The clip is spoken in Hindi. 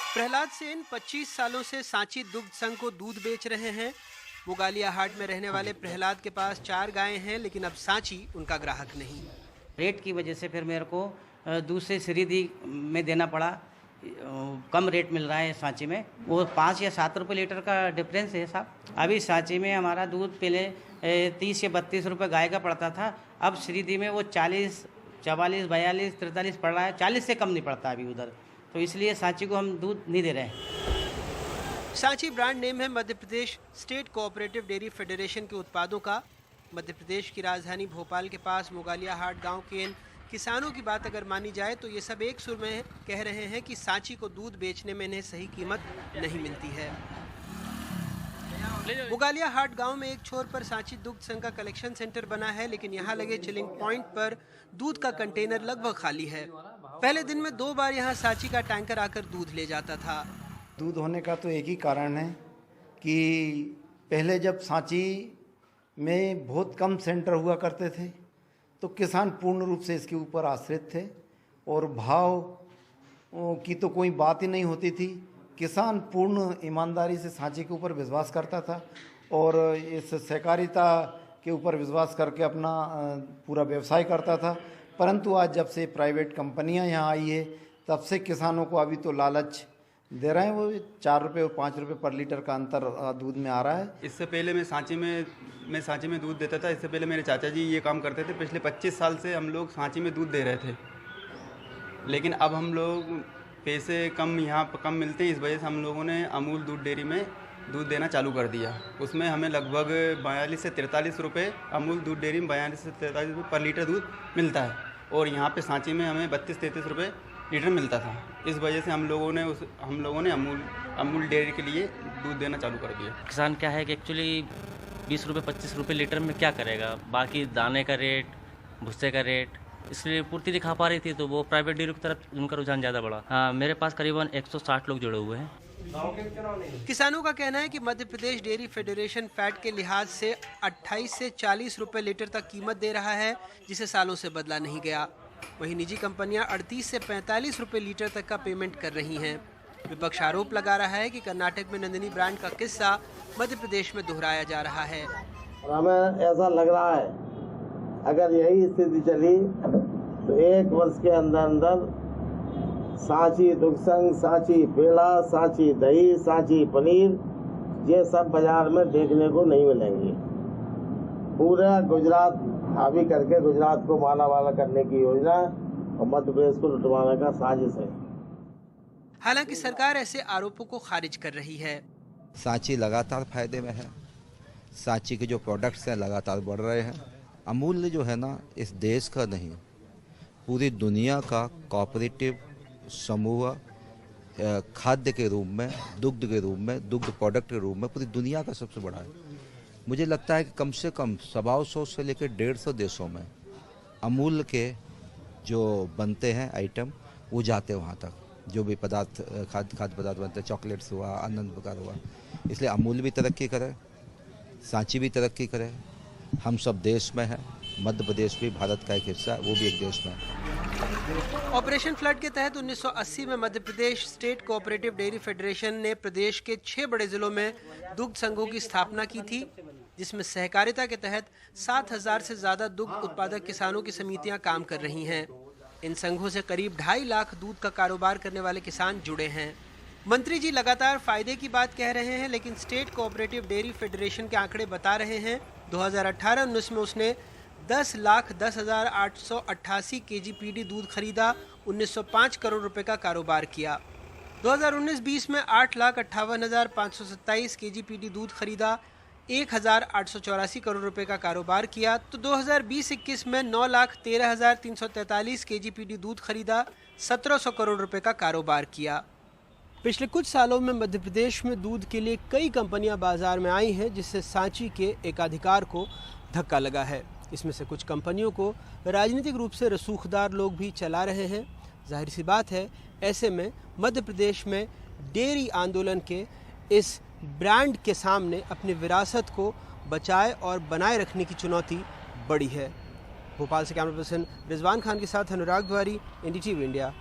प्रहलाद सेन 25 सालों से सांची दुग्ध संघ को दूध बेच रहे हैं। मुगालिया हाट में रहने वाले प्रहलाद के पास 4 गायें हैं, लेकिन अब सांची उनका ग्राहक नहीं। रेट की वजह से फिर मेरे को दूध से श्रीदी में देना पड़ा। कम रेट मिल रहा है सांची में, वो 5 या 7 रुपये लीटर का डिफरेंस है साहब। अभी सांची में हमारा दूध पहले 30 या 32 रुपये गाय का पड़ता था, अब श्रीदी में वो 40, 44, 42, 43 पड़ रहा है। 40 से कम नहीं पड़ता अभी उधर, तो इसलिए सांची को हम दूध नहीं दे रहे हैं। सांची ब्रांड नेम है Madhya Pradesh state cooperative dairy federation के उत्पादों का। मध्य प्रदेश की राजधानी भोपाल के पास मुगालिया हाट गांव के इन किसानों की बात अगर मानी जाए तो ये सब एक सुर में कह रहे हैं कि सांची को दूध बेचने में इन्हें सही कीमत नहीं मिलती है। मुगालिया हाट गांव में एक छोर पर सांची दुग्ध संघ का कलेक्शन सेंटर बना है, लेकिन यहाँ लगे चिलिंग पॉइंट पर दूध का कंटेनर लगभग खाली है। पहले दिन में 2 बार यहाँ सांची का टैंकर आकर दूध ले जाता था। दूध होने का तो एक ही कारण है कि पहले जब सांची में बहुत कम सेंटर हुआ करते थे तो किसान पूर्ण रूप से इसके ऊपर आश्रित थे और भाव की तो कोई बात ही नहीं होती थी। किसान पूर्ण ईमानदारी से सांची के ऊपर विश्वास करता था और इस सहकारिता के ऊपर विश्वास करके अपना पूरा व्यवसाय करता था। परंतु आज जब से प्राइवेट कंपनियां यहाँ आई है तब से किसानों को अभी तो लालच दे रहे हैं। वो 4 रुपये और 5 रुपये पर लीटर का अंतर दूध में आ रहा है। इससे पहले मैं सांची में दूध देता था। इससे पहले मेरे चाचा जी ये काम करते थे। पिछले 25 साल से हम लोग सांची में दूध दे रहे थे, लेकिन अब हम लोग पैसे यहाँ पर कम मिलते हैं, इस वजह से हम लोगों ने अमूल दूध डेयरी में दूध देना चालू कर दिया। उसमें हमें लगभग 42 से 43 रुपये, अमूल दूध डेयरी में 42 से 43 रुपये पर लीटर दूध मिलता है और यहाँ पे सांची में हमें 32-33 रुपये लीटर मिलता था। इस वजह से हम लोगों ने अमूल डेयरी के लिए दूध देना चालू कर दिया। किसान क्या है कि एक्चुअली 20 रुपये 25 रुपये लीटर में क्या करेगा, बाकी दाने का रेट, भुस्से का रेट, इसलिए पूर्ति दिखा पा रही थी, तो वो प्राइवेट डेयरी की तरफ उनका रुझान ज़्यादा बढ़ा। हाँ, मेरे पास करीबन 160 लोग जुड़े हुए हैं। किसानों का कहना है कि Madhya Pradesh dairy federation fat के लिहाज से 28 से 40 रुपए लीटर तक कीमत दे रहा है, जिसे सालों से बदला नहीं गया। वहीं निजी कंपनियां 38 से 45 रुपए लीटर तक का पेमेंट कर रही हैं। विपक्ष आरोप लगा रहा है कि कर्नाटक में नंदिनी ब्रांड का किस्सा मध्य प्रदेश में दोहराया जा रहा है। और हमें ऐसा लग रहा है अगर यही स्थिति चली तो 1 वर्ष के अंदर सांची दुग्ध संघ, सांची पेड़ा, सांची दही, सांची पनीर, ये सब बाजार में देखने को नहीं मिलेंगे। पूरा गुजरात हावी करके गुजरात को माला वाला करने की योजना और मध्य प्रदेश को लुटवाने का साजिश है। हालांकि सरकार ऐसे आरोपों को खारिज कर रही है। सांची लगातार फायदे में है। सांची के जो प्रोडक्ट्स हैं लगातार बढ़ रहे हैं। अमूल्य जो है ना, इस देश का नहीं, पूरी दुनिया का कोऑपरेटिव समूह खाद्य के रूप में, दुग्ध के रूप में, दुग्ध प्रोडक्ट के रूप में पूरी दुनिया का सबसे बड़ा है। मुझे लगता है कि कम से कम 125 से लेकर 150 देशों में अमूल के जो बनते हैं आइटम वो जाते हैं वहाँ तक। जो भी पदार्थ खाद्य पदार्थ बनते हैं, चॉकलेट्स हुआ, आनंद प्रकार हुआ, इसलिए अमूल भी तरक्की करे, सांची भी तरक्की करे। हम सब देश में हैं, मध्य प्रदेश भी भारत का एक हिस्सा है, वो भी एक देश में है। ऑपरेशन फ्लड के तहत 1980 में Madhya Pradesh state cooperative dairy federation ने प्रदेश के 6 बड़े जिलों में दुग्ध संघों की स्थापना की थी, जिसमें सहकारिता के तहत 7000 से ज्यादा दुग्ध उत्पादक किसानों की समितियां काम कर रही हैं। इन संघों से करीब 2.5 लाख दूध का कारोबार करने वाले किसान जुड़े हैं। मंत्री जी लगातार फायदे की बात कह रहे हैं, लेकिन स्टेट कोऑपरेटिव डेयरी फेडरेशन के आंकड़े बता रहे हैं 2018-19 में उसने 10,10,888 kgPD दूध खरीदा, 1905 करोड़ रुपए का कारोबार किया। 2019-20 में 8,58,527 kgPD दूध खरीदा, 1,884 करोड़ रुपए का कारोबार किया। तो 2020-21 में 9,13,343 kgPD दूध खरीदा, 1,700 करोड़ रुपए का कारोबार किया। पिछले कुछ सालों में मध्य प्रदेश में दूध के लिए कई कंपनियां बाजार में आई हैं, जिससे सांची के एकाधिकार को धक्का लगा है। इसमें से कुछ कंपनियों को राजनीतिक रूप से रसूखदार लोग भी चला रहे हैं। जाहिर सी बात है, ऐसे में मध्य प्रदेश में डेयरी आंदोलन के इस ब्रांड के सामने अपनी विरासत को बचाए और बनाए रखने की चुनौती बड़ी है। भोपाल से कैमरा पर्सन रिजवान खान के साथ अनुराग द्वारी, NDTV इंडिया।